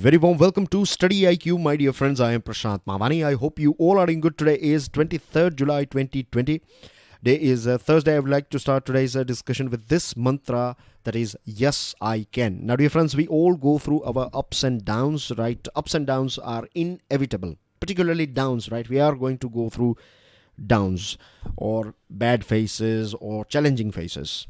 Very warm welcome to StudyIQ, my dear friends. I am Prashant Mavani. I hope you all are doing good. Today is 23rd July 2020. Day is Thursday. I would like to start today's discussion with this mantra, that is, yes, I can. Now, dear friends, we all go through our ups and downs, right? Ups and downs are inevitable, particularly downs, right? We are going to go through downs or bad phases or challenging phases.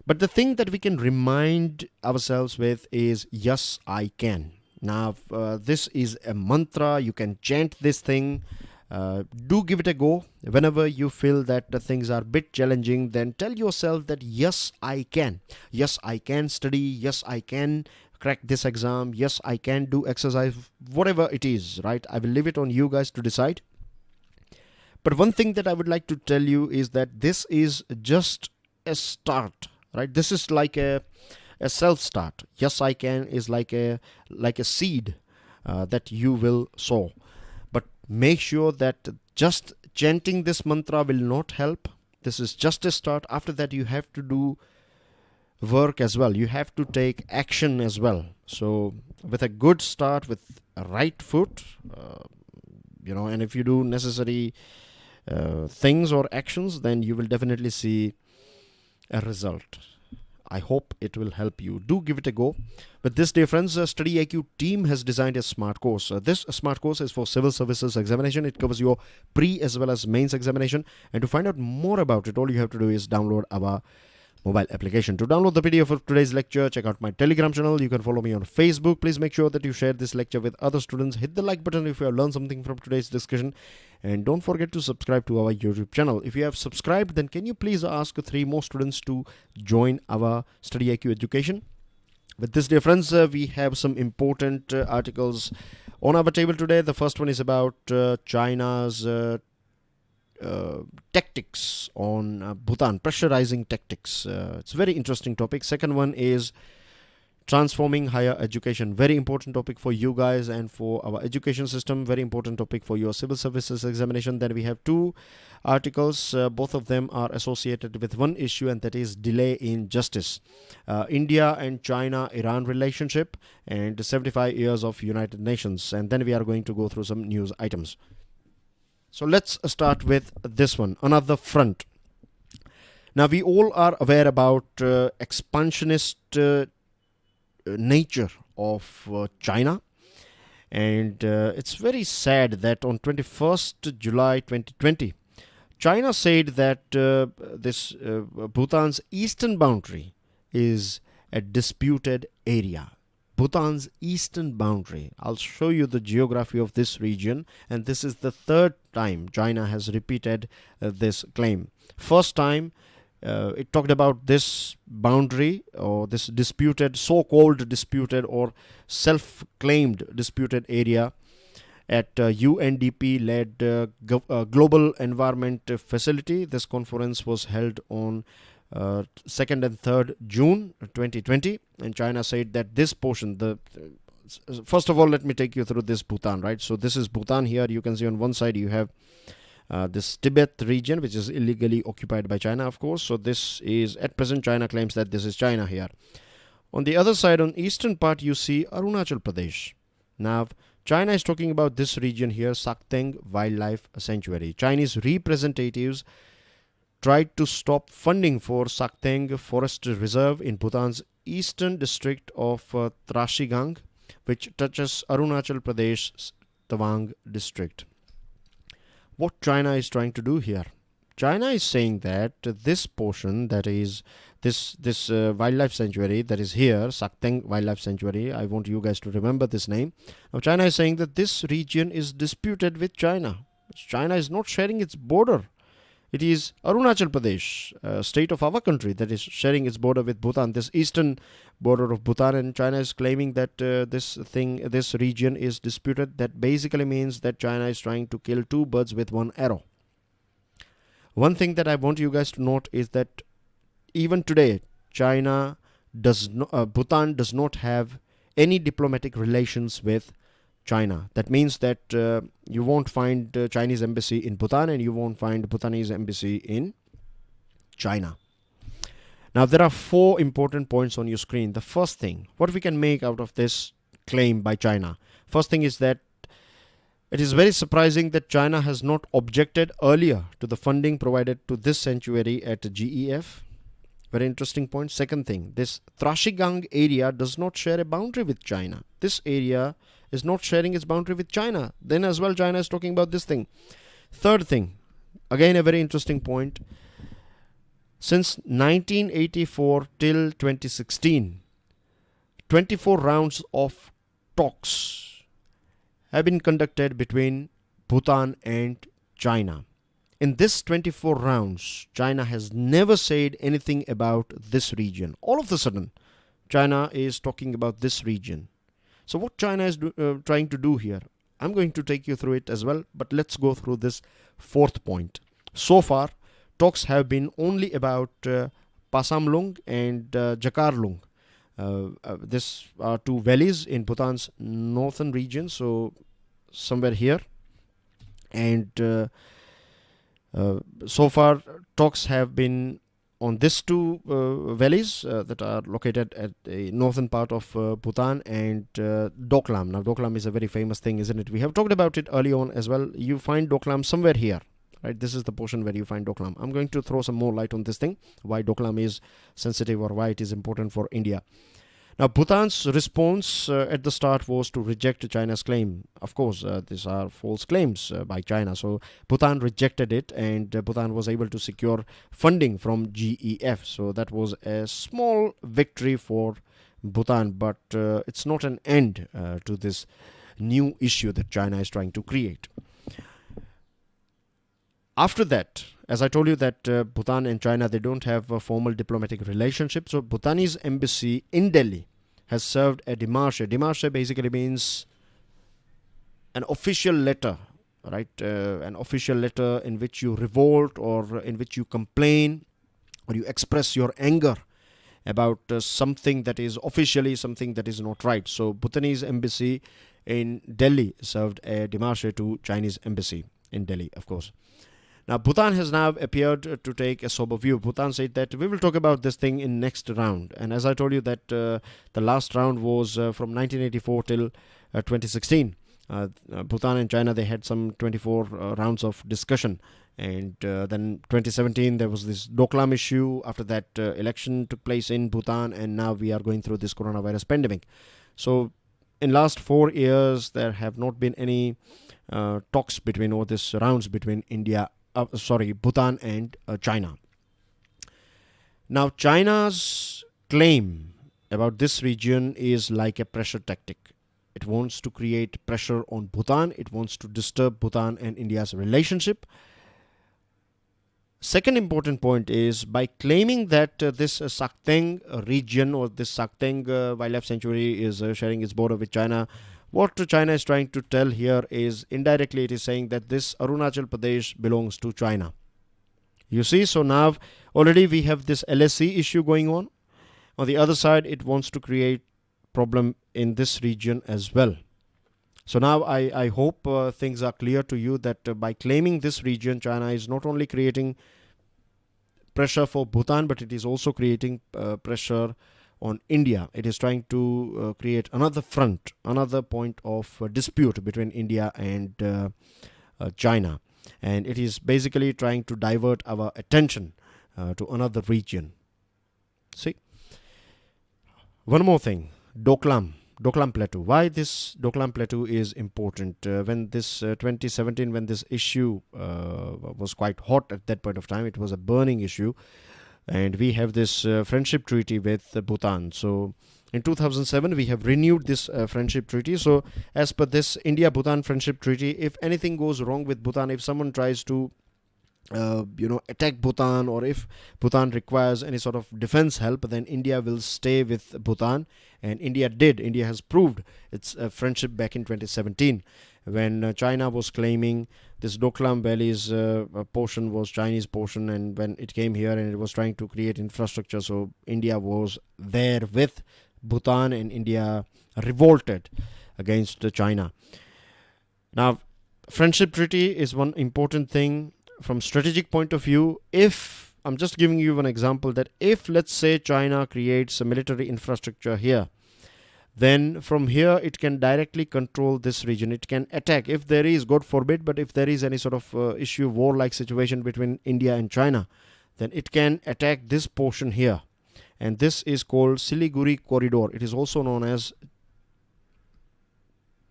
But the thing that we can remind ourselves with is, yes, I can. Now, this is a mantra. You can chant this thing. Do give it a go. Whenever you feel that the things are a bit challenging, then tell yourself that, yes, I can. Yes, I can study. Yes, I can crack this exam. Yes, I can do exercise. Whatever it is, right? I will leave it on you guys to decide. But one thing that I would like to tell you is that this is just a start, right? This is like a self start. Yes, I can is like a seed that you will sow. But make sure that just chanting this mantra will not help. This is just a start. After that, you have to do work as well. You have to take action as well. So with a good start, with a right foot, and if you do necessary things or actions, then you will definitely see a result. I hope it will help you. Do give it a go. With this, dear friends, StudyIQ team has designed a smart course. This smart course is for Civil Services Examination. It covers your pre as well as mains examination. And to find out more about it, all you have to do is download our mobile application. To download the PDF of today's lecture, check out my Telegram channel. You can follow me on Facebook. Please make sure that you share this lecture with other students. Hit the like button if you have learned something from today's discussion. And don't forget to subscribe to our YouTube channel. If you have subscribed, then can you please ask 3 more students to join our StudyIQ education? With this, dear friends, we have some important articles on our table today. The first one is about China's tactics on Bhutan, pressurizing tactics. It's a very interesting topic. Second one is transforming higher education. Very important topic for you guys and for our education system. Very important topic for your civil services examination. Then we have 2 articles. Both of them are associated with one issue, and that is delay in justice. India and China Iran relationship and 75 years of United Nations. And then we are going to go through some news items. So let's start with this one, another front. Now, we all are aware about expansionist nature of China, and it's very sad that on 21st July 2020, China said that this Bhutan's eastern boundary is a disputed area. Bhutan's eastern boundary. I'll show you the geography of this region, and this is the 3rd time China has repeated this claim. First time, it talked about this boundary or this disputed, so-called disputed or self-claimed disputed area at UNDP-led Global Environment Facility. This conference was held on 2nd and 3rd June 2020, and China said that this portion, first of all, let me take you through this Bhutan, right? So this is Bhutan here. You can see on one side you have this Tibet region, which is illegally occupied by China, of course. So this is, at present, China claims that this is China here. On the other side, on eastern part, you see Arunachal Pradesh. Now, China is talking about this region here, Sakteng Wildlife Sanctuary. Chinese representatives tried to stop funding for Sakteng Forest Reserve in Bhutan's eastern district of Trashigang, which touches Arunachal Pradesh's Tawang district. What China is trying to do here? China is saying that this portion, that is this wildlife sanctuary that is here, Sakteng Wildlife Sanctuary, I want you guys to remember this name. Now, China is saying that this region is disputed with China. China is not sharing its border. It is Arunachal Pradesh, state of our country, that is sharing its border with Bhutan, this eastern border of Bhutan, and China is claiming that this region is disputed. That basically means that China is trying to kill 2 birds with 1 arrow. One thing that I want you guys to note is that even today, Bhutan does not have any diplomatic relations with China. That means that you won't find Chinese embassy in Bhutan, and you won't find Bhutanese embassy in China. Now, there are 4 important points on your screen. The first thing, what we can make out of this claim by China. First thing is that it is very surprising that China has not objected earlier to the funding provided to this sanctuary at GEF. Very interesting point. Second thing, this Trashigang area does not share a boundary with China. This area is not sharing its boundary with China. Then as well, China is talking about this thing. Third thing, again a very interesting point. Since 1984 till 2016, 24 rounds of talks have been conducted between Bhutan and China. In this 24 rounds, China has never said anything about this region. All of a sudden, China is talking about this region. So what China is trying to do here, I'm going to take you through it as well, but let's go through this fourth point. So far, talks have been only about Pasamlung and Jakarlung. These are two valleys in Bhutan's northern region, so somewhere here. And so far, talks have been on these two valleys that are located at the northern part of Bhutan and Doklam. Now, Doklam is a very famous thing, isn't it? We have talked about it early on as well. You find Doklam somewhere here. Right, this is the portion where you find Doklam. I'm going to throw some more light on this thing, why Doklam is sensitive or why it is important for India. Now, Bhutan's response at the start was to reject China's claim. Of course, these are false claims by China. So, Bhutan rejected it, and Bhutan was able to secure funding from GEF. So, that was a small victory for Bhutan, but it's not an end to this new issue that China is trying to create. After that, as I told you that Bhutan and China, they don't have a formal diplomatic relationship. So Bhutanese embassy in Delhi has served a démarche. Démarche basically means an official letter, right? An official letter in which you revolt or in which you complain or you express your anger about something that is officially something that is not right. So Bhutanese embassy in Delhi served a démarche to Chinese embassy in Delhi, of course. Now, Bhutan has now appeared to take a sober view. Bhutan said that we will talk about this thing in next round. And as I told you that the last round was from 1984 till 2016. Bhutan and China, they had some 24 rounds of discussion. And then 2017, there was this Doklam issue. After that, election took place in Bhutan. And now we are going through this coronavirus pandemic. So, in last 4 years, there have not been any talks between, or this rounds between Bhutan and China. Now, China's claim about this region is like a pressure tactic. It wants to create pressure on Bhutan. It wants to disturb Bhutan and India's relationship. Second important point is by claiming that this Sakteng region or this Sakteng wildlife sanctuary is sharing its border with China. What China is trying to tell here is indirectly it is saying that this Arunachal Pradesh belongs to China. You see, so now already we have this LSC issue going on. On the other side, it wants to create problem in this region as well. So now I hope things are clear to you that by claiming this region, China is not only creating pressure for Bhutan, but it is also creating pressure on India. It is trying to create another front, another point of dispute between India and China. And it is basically trying to divert our attention to another region. See? One more thing, Doklam Plateau. Why this Doklam Plateau is important? When this 2017, when this issue was quite hot at that point of time, it was a burning issue. And we have this friendship treaty with Bhutan. So in 2007, we have renewed this friendship treaty. So as per this India-Bhutan friendship treaty, if anything goes wrong with Bhutan, if someone tries to attack Bhutan, or if Bhutan requires any sort of defense help, then India will stay with Bhutan. And India did. India has proved its friendship back in 2017. When China was claiming this Doklam Valley's portion was Chinese portion, and when it came here and it was trying to create infrastructure, so India was there with Bhutan, and India revolted against China. Now, friendship treaty is one important thing from strategic point of view. If I'm just giving you an example that if, let's say, China creates a military infrastructure here, then from here it can directly control this region. It can attack if there is, God forbid, but if there is any sort of issue, war-like situation between India and China, then it can attack this portion here. And this is called Siliguri Corridor. It is also known as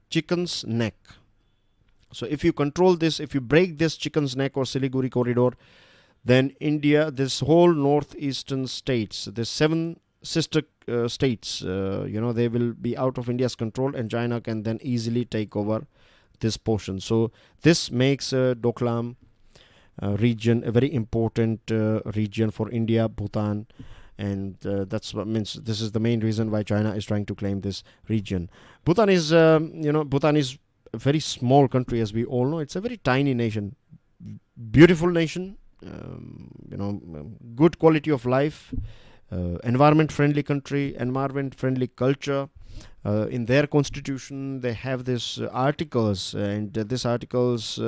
Chicken's Neck. So if you control this, if you break this Chicken's Neck or Siliguri Corridor, then India, this whole northeastern states, the 7 sister states, they will be out of India's control, and China can then easily take over this portion. So this makes Doklam region a very important region for India, Bhutan, and that's what means. This is the main reason why China is trying to claim this region. Bhutan is, Bhutan is a very small country, as we all know. It's a very tiny nation, beautiful nation, good quality of life, environment friendly country, environment friendly culture. In their constitution they have this articles, and this articles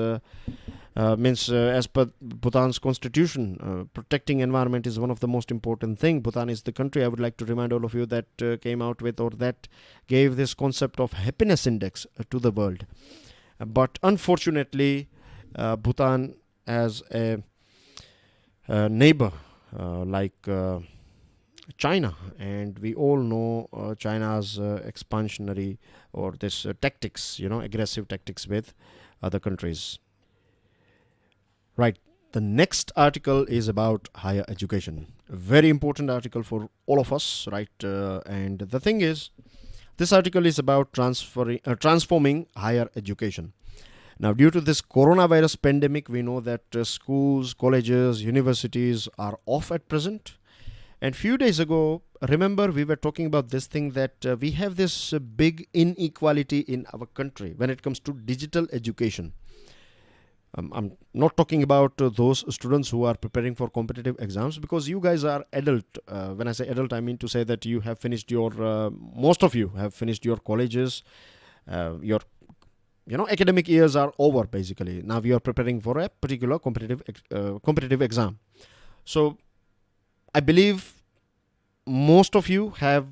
means as per Bhutan's constitution, protecting environment is one of the most important thing. Bhutan is the country, I would like to remind all of you, that came out with, or that gave this concept of happiness index to the world. But unfortunately Bhutan as a neighbor like China, and we all know China's expansionary or this tactics, aggressive tactics with other countries. Right, the next article is about higher education. A very important article for all of us, right? And the thing is, this article is about transforming higher education. Now, due to this coronavirus pandemic, we know that schools, colleges, universities are off at present. And few days ago, remember, we were talking about this thing that we have this big inequality in our country when it comes to digital education. I'm not talking about those students who are preparing for competitive exams, because you guys are adult. When I say adult, I mean to say that you have finished your, most of you have finished your colleges, your academic years are over basically. Now you are preparing for a particular competitive exam. So I believe most of you have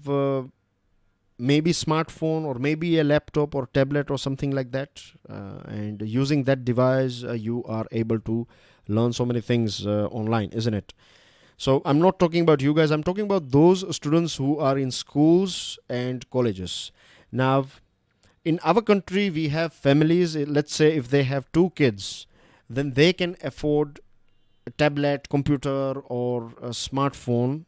maybe smartphone or maybe a laptop or tablet or something like that, and using that device you are able to learn so many things online, isn't it? So I'm not talking about you guys, I'm talking about those students who are in schools and colleges. Now in our country we have families, let's say if they have 2 kids, then they can afford a tablet, computer or a smartphone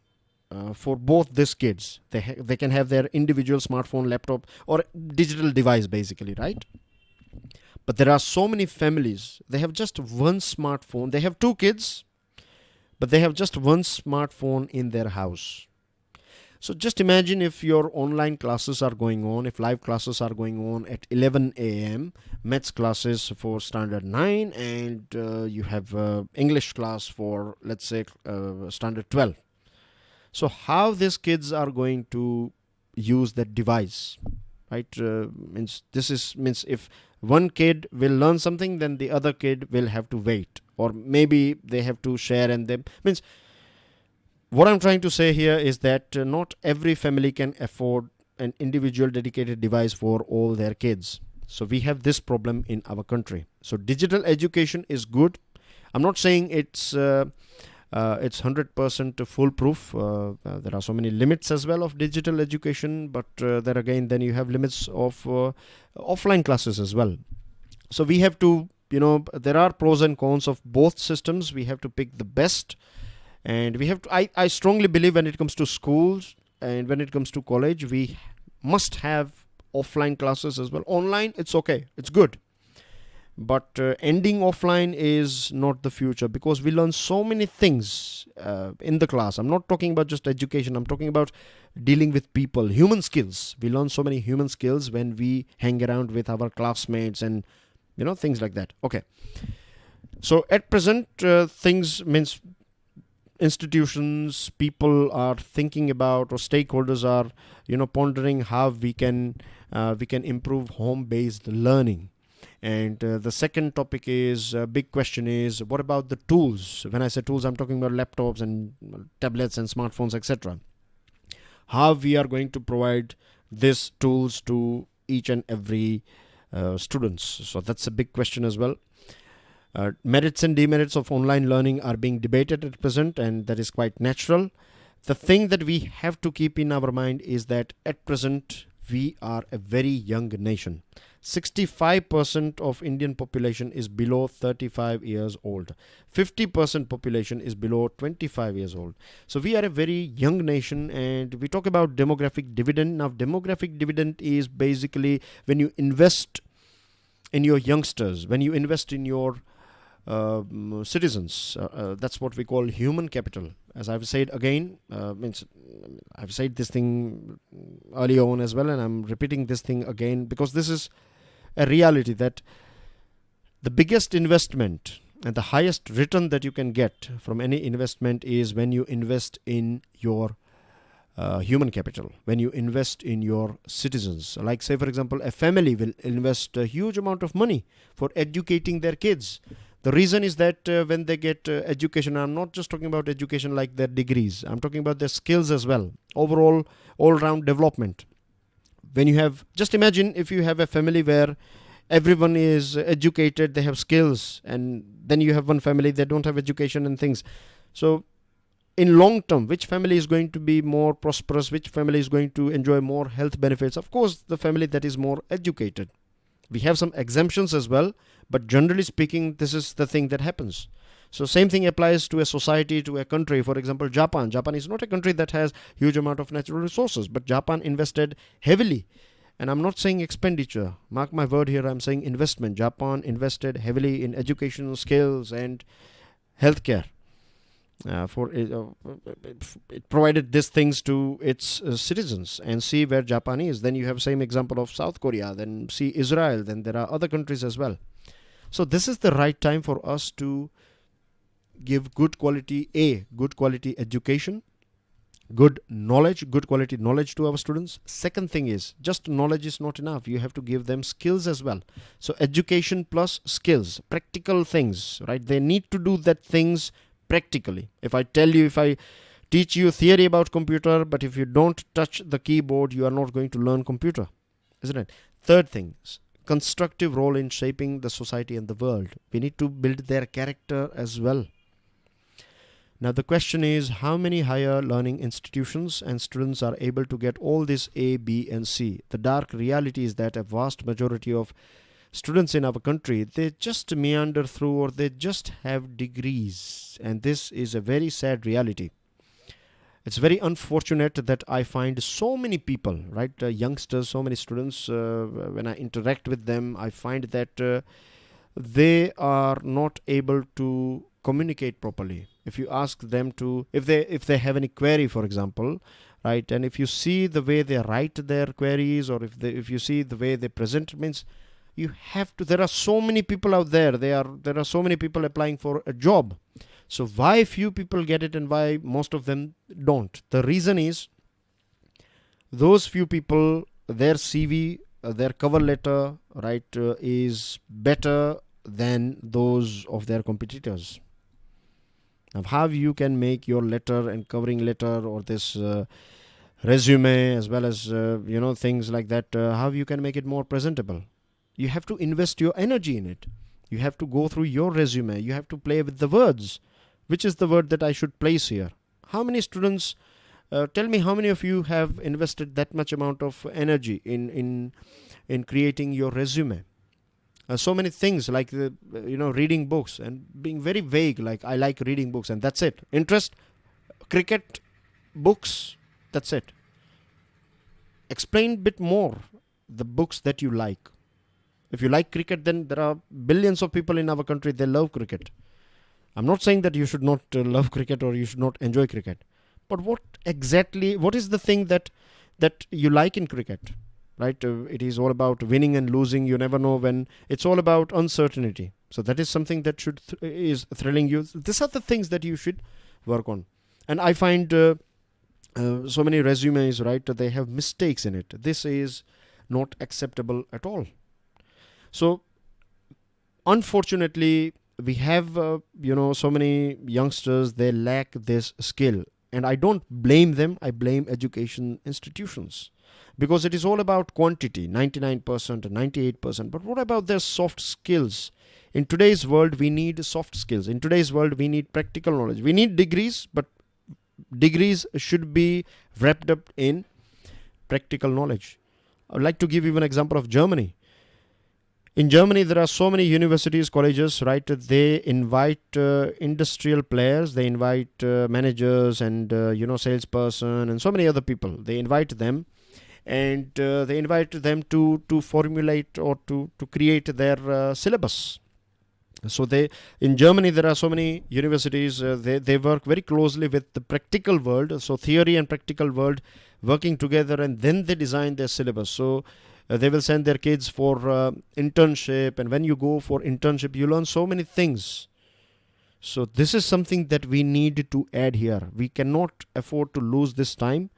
for both these kids. They can have their individual smartphone, laptop or digital device basically, right? But there are so many families, they have just one smartphone. They have 2 kids, but they have just one smartphone in their house. So just imagine if your online classes are going on, if live classes are going on at 11 a.m., maths classes for standard 9, and you have English class for, let's say, standard 12. So how these kids are going to use that device, right? Means if one kid will learn something, then the other kid will have to wait, or maybe they have to share, and them means. What I'm trying to say here is that not every family can afford an individual dedicated device for all their kids. So we have this problem in our country. So digital education is good. I'm not saying it's 100% foolproof. There are so many limits as well of digital education, but there again, then you have limits of offline classes as well. So we have to, there are pros and cons of both systems. We have to pick the best. And we have to, I strongly believe when it comes to schools and when it comes to college, we must have offline classes as well. Online, it's okay, it's good. But ending offline is not the future, because we learn so many things in the class. I'm not talking about just education. I'm talking about dealing with people, human skills. We learn so many human skills when we hang around with our classmates and, things like that. Okay. So at present, things means institutions, people are thinking about, or stakeholders are, pondering how we can improve home-based learning. And the second topic is, big question is, what about the tools? When I say tools, I'm talking about laptops and tablets and smartphones, etc. How we are going to provide these tools to each and every students? So that's a big question as well. Merits and demerits of online learning are being debated at present, and that is quite natural. The thing that we have to keep in our mind is that at present we are a very young nation. 65% of Indian population is below 35 years old. 50% population is below 25 years old. So we are a very young nation, and we talk about demographic dividend. Now, demographic dividend is basically when you invest in your youngsters, when you invest in your citizens. That's what we call human capital. As I've said again, I've said this thing earlier on as well, and I'm repeating this thing again because this is a reality, that the biggest investment and the highest return that you can get from any investment is when you invest in your human capital, when you invest in your citizens. Like, say for example, a family will invest a huge amount of money for educating their kids. The reason is that when they get education, I'm not just talking about education like their degrees, I'm talking about their skills as well, overall all-round development. When you have, just imagine if you have a family where everyone is educated, they have skills, and then you have one family, they don't have education and things. So in long term, which family is going to be more prosperous, which family is going to enjoy more health benefits? Of course, the family that is more educated. We have some exemptions as well, but generally speaking, this is the thing that happens. So same thing applies to a society, to a country. For example, Japan. Japan is not a country that has huge amount of natural resources, but Japan invested heavily. And I'm not saying expenditure. Mark my word here, I'm saying investment. Japan invested heavily in education, skills, and healthcare. It provided these things to its citizens, and see where Japan is. Then you have same example of South Korea, then see Israel, then there are other countries as well. So this is the right time for us to give good quality education, good quality knowledge to our students. Second thing is, just knowledge is not enough. You have to give them skills as well. So education plus skills, practical things, right? They need to do that things practically. If I teach you theory about computer, but if you don't touch the keyboard, you are not going to learn computer, isn't it? Third thing, constructive role in shaping the society and the world. We need to build their character as well. Now the question is, how many higher learning institutions and students are able to get all this A, B and C? The dark reality is that a vast majority of students in our country, they just meander through, or they just have degrees, and this is a very sad reality. It's very unfortunate that I find so many people, right, youngsters, so many students, when I interact with them, I find that they are not able to communicate properly. If you ask them to, if they have any query, for example, right, and if you see the way they write their queries, or if you see the way they present, means you have to, there are so many people out there, there are so many people applying for a job. So why few people get it and why most of them don't? The reason is, those few people, their CV, their cover letter, right, is better than those of their competitors. Now, how you can make your letter and covering letter, or this resume, as well as things like that, how you can make it more presentable? You have to invest your energy in it. You have to go through your resume. You have to play with the words. Which is the word that I should place here? How many students, tell me, how many of you have invested that much amount of energy in creating your resume? So many things like reading books and being very vague, like I like reading books and that's it. Interest, cricket, books, that's it. Explain a bit more the books that you like. If you like cricket, then there are billions of people in our country, they love cricket. I'm not saying that you should not love cricket or you should not enjoy cricket. But what is the thing that you like in cricket? Right? It is all about winning and losing. You never know when. It's all about uncertainty. So that is something that is thrilling you. These are the things that you should work on. And I find so many resumes, right, they have mistakes in it. This is not acceptable at all. So unfortunately, we have so many youngsters, they lack this skill, and I don't blame them. I blame education institutions. because it is all about quantity, 99% and 98%. But what about their soft skills? In today's world, we need soft skills. In today's world, we need practical knowledge. We need degrees, but degrees should be wrapped up in practical knowledge. I would like to give you an example of Germany. In Germany, there are so many universities, colleges, right? They invite industrial players, they invite managers and, salesperson and so many other people. They invite them and they invite them to formulate or to create their syllabus. So in Germany, there are so many universities, they work very closely with the practical world. So theory and practical world working together, and then they design their syllabus. So they will send their kids for internship, and when you go for internship, you learn so many things. So this is something that we need to add here. We cannot afford to lose this time.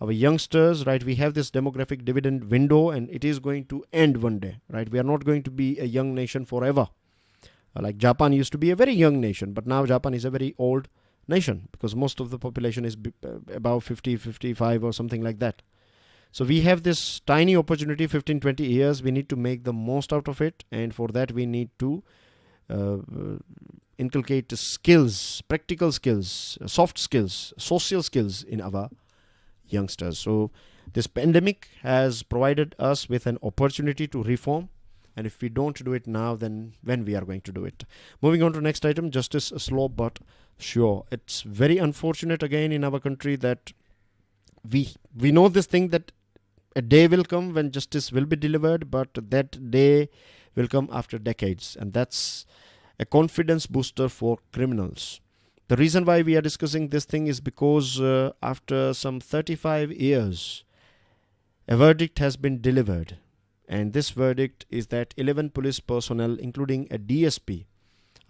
Our youngsters, right, we have this demographic dividend window, and it is going to end one day, right? We are not going to be a young nation forever. Like Japan used to be a very young nation, but now Japan is a very old nation because most of the population is about 50, 55 or something like that. So we have this tiny opportunity, 15, 20 years. We need to make the most out of it. And for that, we need to inculcate skills, practical skills, soft skills, social skills in our youngsters. So this pandemic has provided us with an opportunity to reform. And if we don't do it now, then when we are going to do it? Moving on to next item, justice slow but sure. It's very unfortunate again in our country that we know this thing that a day will come when justice will be delivered, but that day will come after decades. And that's a confidence booster for criminals. The reason why we are discussing this thing is because after some 35 years, a verdict has been delivered. And this verdict is that 11 police personnel, including a DSP,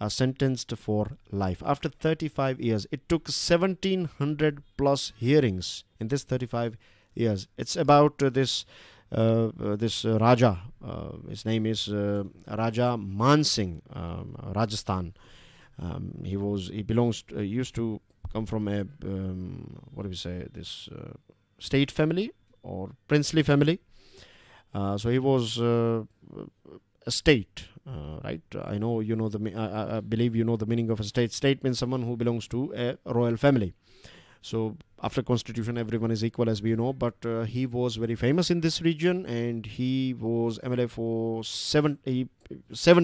are sentenced for life. After 35 years, it took 1700 plus hearings in this 35 years. It's about this Raja. His name is Raja Man Singh, Rajasthan. He used to come from a state family or princely family. So he was a state, right? I believe you know the meaning of a state. State means someone who belongs to a royal family. So after constitution, everyone is equal, as we know. But he was very famous in this region, and he was MLA for seven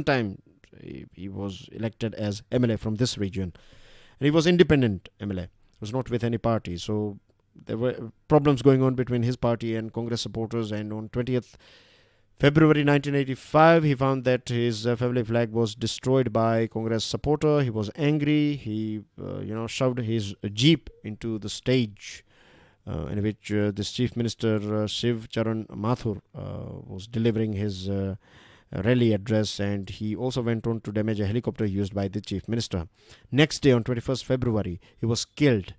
times. He was elected as MLA from this region, and he was independent MLA. He was not with any party. So there were problems going on between his party and Congress supporters, and on 20th February 1985, he found that his family flag was destroyed by Congress supporter. He was angry. He, shoved his jeep into the stage in which this Chief Minister Shiv Charan Mathur was delivering his rally address, and he also went on to damage a helicopter used by the Chief Minister. Next day, on 21st February, he was killed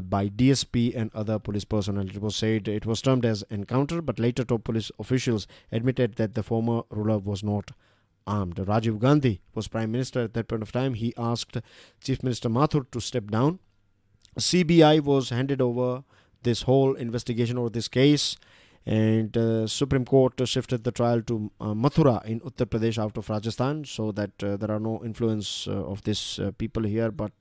by DSP and other police personnel. It was said it was termed as encounter, but later top police officials admitted that the former ruler was not armed. Rajiv Gandhi was Prime Minister at that point of time. He asked Chief Minister Mathur to step down. CBI was handed over this whole investigation over this case, and Supreme Court shifted the trial to Mathura in Uttar Pradesh out of Rajasthan, so that there are no influence of this people here. But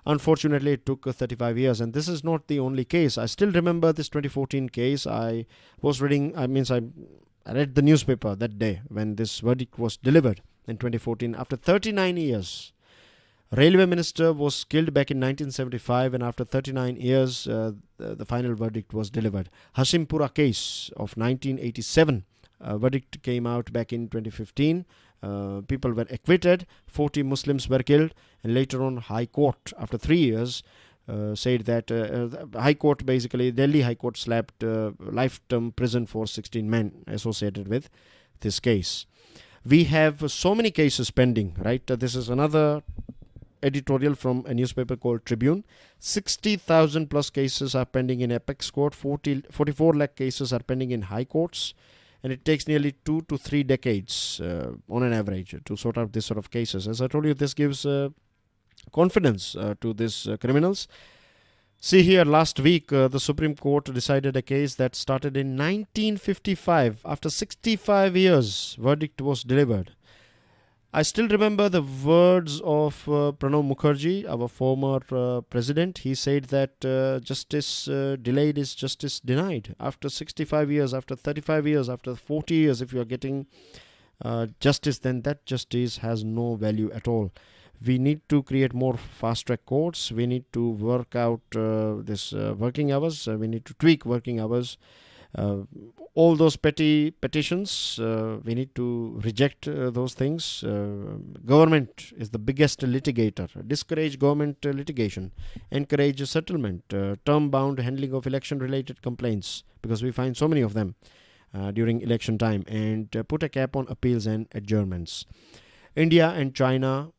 unfortunately, it took 35 years, and this is not the only case. I still remember this 2014 case. I read the newspaper that day when this verdict was delivered in 2014. After 39 years, Railway Minister was killed back in 1975, and after 39 years, the final verdict was delivered. Hashimpura case of 1987, verdict came out back in 2015. People were acquitted, 40 Muslims were killed, and later on High Court, after 3 years, said that High Court, basically Delhi High Court, slapped lifetime prison for 16 men associated with this case. We have so many cases pending, right? This is another editorial from a newspaper called Tribune. 60,000 plus cases are pending in Apex Court. 44 lakh cases are pending in high courts. And it takes nearly 2 to 3 decades on an average to sort out this sort of cases. As I told you, this gives confidence to these criminals. See here, last week the Supreme Court decided a case that started in 1955. After 65 years, verdict was delivered. I still remember the words of Pranab Mukherjee, our former president. He said that justice delayed is justice denied. After 65 years, after 35 years, after 40 years, if you are getting justice, then that justice has no value at all. We need to create more fast track courts. We need to work out this working hours. We need to tweak working hours. All those petty petitions, we need to reject those things. Government is the biggest litigator. Discourage government litigation. Encourage settlement. Term bound handling of election related complaints, because we find so many of them during election time. And put a cap on appeals and adjournments. India and China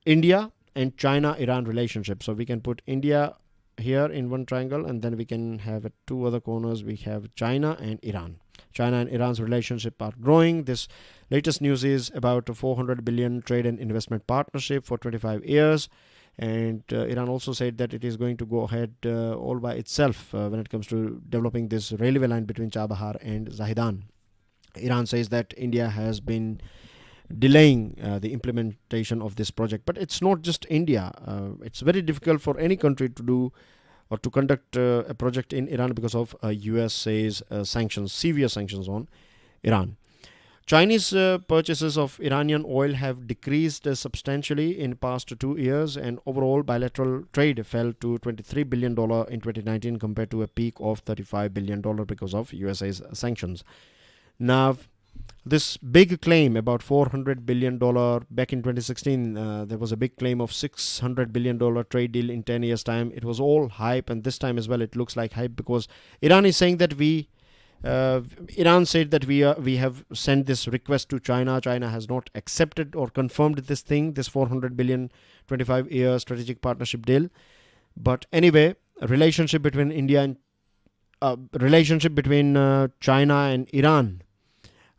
Iran relationship. So we can put India here in one triangle, and then we can have at two other corners we have China and Iran. China and Iran's relationship are growing. This latest news is about a 400 billion trade and investment partnership for 25 years. And Iran also said that it is going to go ahead all by itself when it comes to developing this railway line between Chabahar and Zahedan. Iran says that India has been delaying the implementation of this project. But it's not just India. It's very difficult for any country to do or to conduct a project in Iran because of USA's sanctions, severe sanctions on Iran. Chinese purchases of Iranian oil have decreased substantially in past 2 years, and overall bilateral trade fell to $23 billion in 2019 compared to a peak of $35 billion because of USA's sanctions. Now, this big claim about $400 billion back in 2016, there was a big claim of $600 billion trade deal in 10 years time. It was all hype, and this time as well it looks like hype, because Iran is saying that Iran said that we have sent this request to China. China has not accepted or confirmed this thing, this 400 billion 25-year strategic partnership deal. But anyway, relationship between China and Iran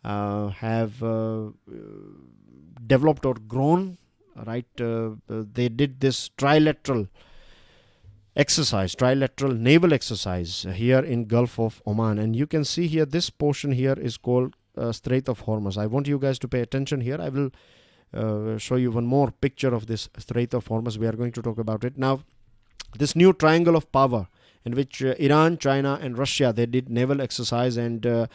have developed or grown, right? They did this trilateral naval exercise here in Gulf of Oman, and you can see here this portion here is called Strait of Hormuz. I want you guys to pay attention here. I will show you one more picture of this Strait of Hormuz. We are going to talk about it now. This new triangle of power in which Iran, China and Russia, they did naval exercise, and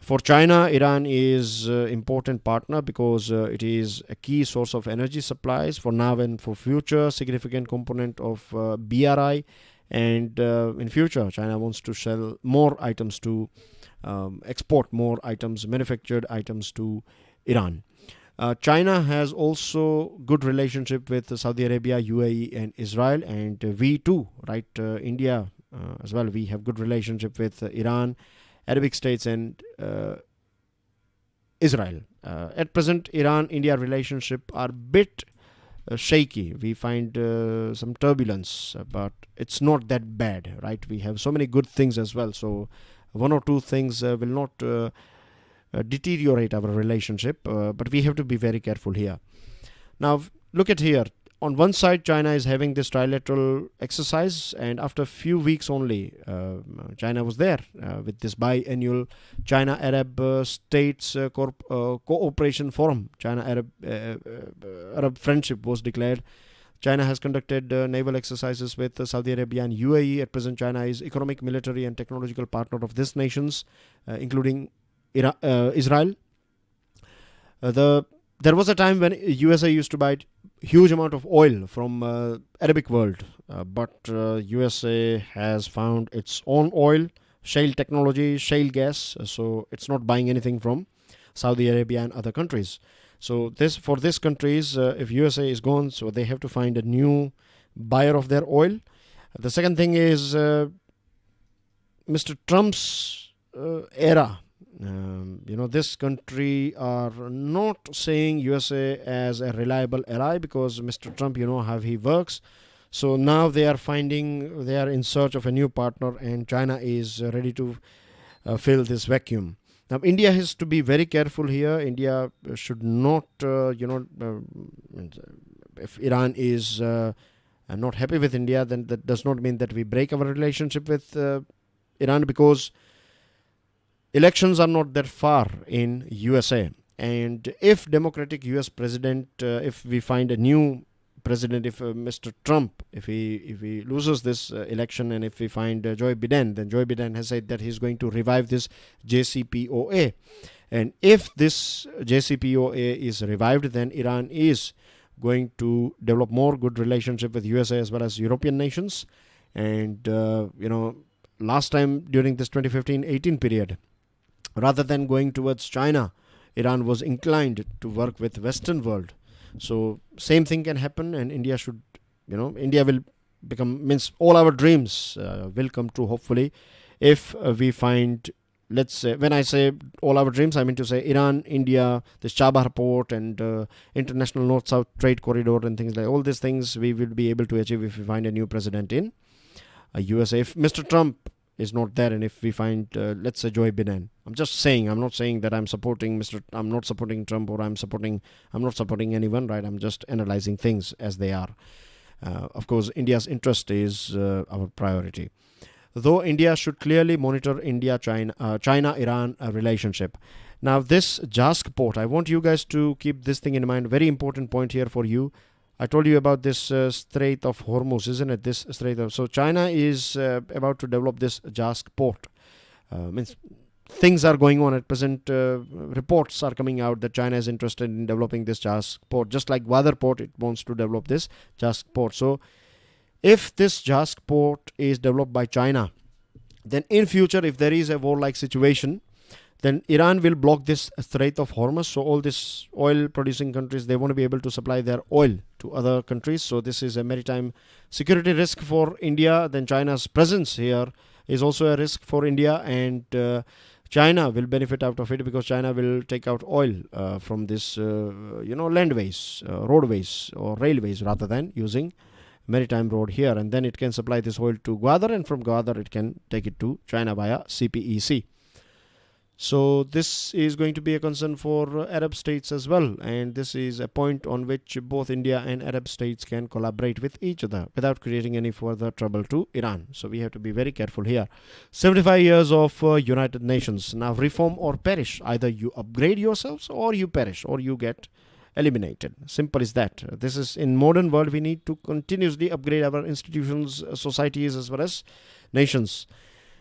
for China, Iran is an important partner because it is a key source of energy supplies for now and for future, significant component of BRI, and in future, China wants to sell more items to export more items, manufactured items to Iran. China has also good relationship with Saudi Arabia, UAE and Israel, and we too, right, India as well, we have good relationship with Iran, Arabic states and Israel. At present, Iran-India relationship are bit shaky. We find some turbulence, but it's not that bad, right? We have so many good things as well. So one or two things will not deteriorate our relationship, but we have to be very careful here. Now, look at here. On one side, China is having this trilateral exercise, and after a few weeks only, China was there with this biannual China-Arab States Cooperation Forum. China-Arab Friendship was declared. China has conducted naval exercises with Saudi Arabia and UAE. At present, China is economic, military and technological partner of these nations, including Israel. There was a time when USA used to buy huge amount of oil from Arabic world, but USA has found its own oil, shale technology, shale gas, so it's not buying anything from Saudi Arabia and other countries. So for these countries, if USA is gone, so they have to find a new buyer of their oil. The second thing is Mr. Trump's era. This country are not saying USA as a reliable ally because Mr. Trump, you know how he works. So now they are in search of a new partner, and China is ready to fill this vacuum. Now, India has to be very careful here. India should not, if Iran is and not happy with India, then that does not mean that we break our relationship with Iran, because elections are not that far in USA. And if democratic US president, if we find a new president, if Mr. Trump, if he loses this election, and if we find Joe Biden, then Joe Biden has said that he's going to revive this JCPOA. And if this JCPOA is revived, then Iran is going to develop more good relationship with USA as well as European nations. And last time during this 2015-18 period, rather than going towards China, Iran was inclined to work with Western world. So same thing can happen, and India should, India will become, means all our dreams will come true, hopefully, if we find, let's say, when I say all our dreams, I mean to say Iran, India, this Chabahar port, and international north-south trade corridor, and things like all these things we will be able to achieve if we find a new president in USA. If Mr. Trump is not there, and if we find, let's say, Joe Biden, I'm just saying, I'm not saying that I'm not supporting Trump, or I'm not supporting anyone, right? I'm just analyzing things as they are. Of course, India's interest is our priority. Though India should clearly monitor China-Iran relationship. Now, this JASC port, I want you guys to keep this thing in mind. Very important point here for you. I told you about this Strait of Hormuz, isn't it? This Strait of... So China is about to develop this JASC port. Means things are going on at present. Reports are coming out that China is interested in developing this JASC port. Just like Gwadar port, it wants to develop this JASC port. So if this JASC port is developed by China, then in future, if there is a war-like situation, then Iran will block this Strait of Hormuz. So all these oil-producing countries, they won't be able to supply their oil to other countries. So this is a maritime security risk for India. Then China's presence here is also a risk for India, and China will benefit out of it, because China will take out oil from this, landways, roadways, or railways, rather than using maritime road here, and then it can supply this oil to Gwadar, and from Gwadar it can take it to China via CPEC. So this is going to be a concern for Arab states as well, and this is a point on which both India and Arab states can collaborate with each other without creating any further trouble to Iran. So we have to be very careful here. 75 years of United Nations. Now, reform or perish. Either you upgrade yourselves, or you perish, or you get eliminated. Simple as that. This is, in modern world, we need to continuously upgrade our institutions, societies, as well as nations.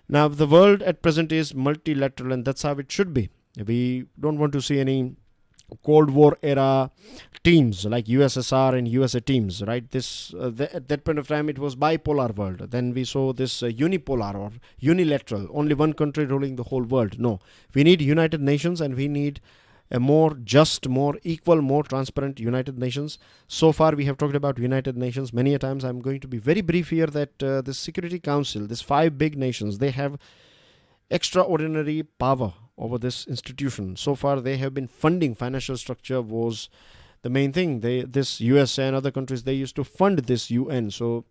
Now, the world at present is multilateral, and that's how it should be. We don't want to see any Cold War era teams like USSR and USA teams, right? At that point of time, it was bipolar world. Then we saw this unipolar or unilateral, only one country ruling the whole world. No, we need United Nations, and we need a more just, more equal, more transparent United Nations. So far, we have talked about United Nations many a times. I'm going to be very brief here that the Security Council, these 5 big nations, they have extraordinary power over this institution. So far, they have been funding. Financial structure was the main thing. This USA and other countries, they used to fund this UN. So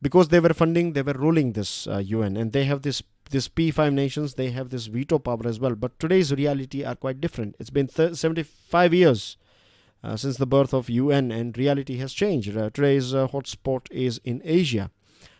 because they were funding, they were ruling this UN, and they have this P5 nations, they have this veto power as well. But today's reality are quite different. It's been 75 years since the birth of UN, and reality has changed. Today's hotspot is in Asia.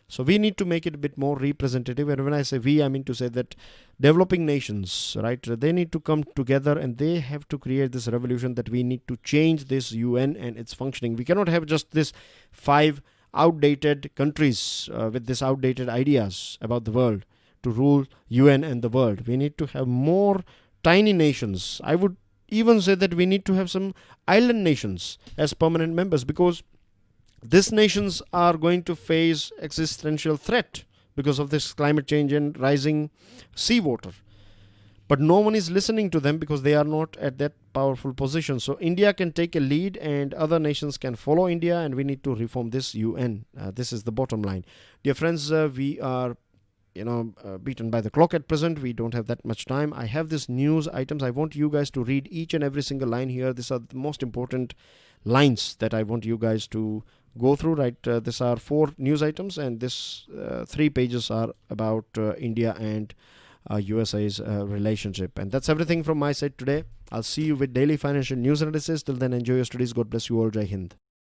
So we need to make it a bit more representative. And when I say we, I mean to say that developing nations, right, they need to come together, and they have to create this revolution that we need to change this UN and its functioning. We cannot have just this 5 outdated countries with this outdated ideas about the world to rule UN and the world. We need to have more tiny nations. I would even say that we need to have some island nations as permanent members, because these nations are going to face existential threat because of this climate change and rising seawater. But no one is listening to them because they are not at that powerful position. So India can take a lead, and other nations can follow India, and we need to reform this UN. This is the bottom line. Dear friends, we are beaten by the clock at present. We don't have that much time. I have these news items. I want you guys to read each and every single line here. These are the most important lines that I want you guys to go through, right? These are 4 news items, and this 3 pages are about India and USA's relationship. And that's everything from my side today. I'll see you with daily financial news analysis. Till then, enjoy your studies. God bless you all. Jai Hind.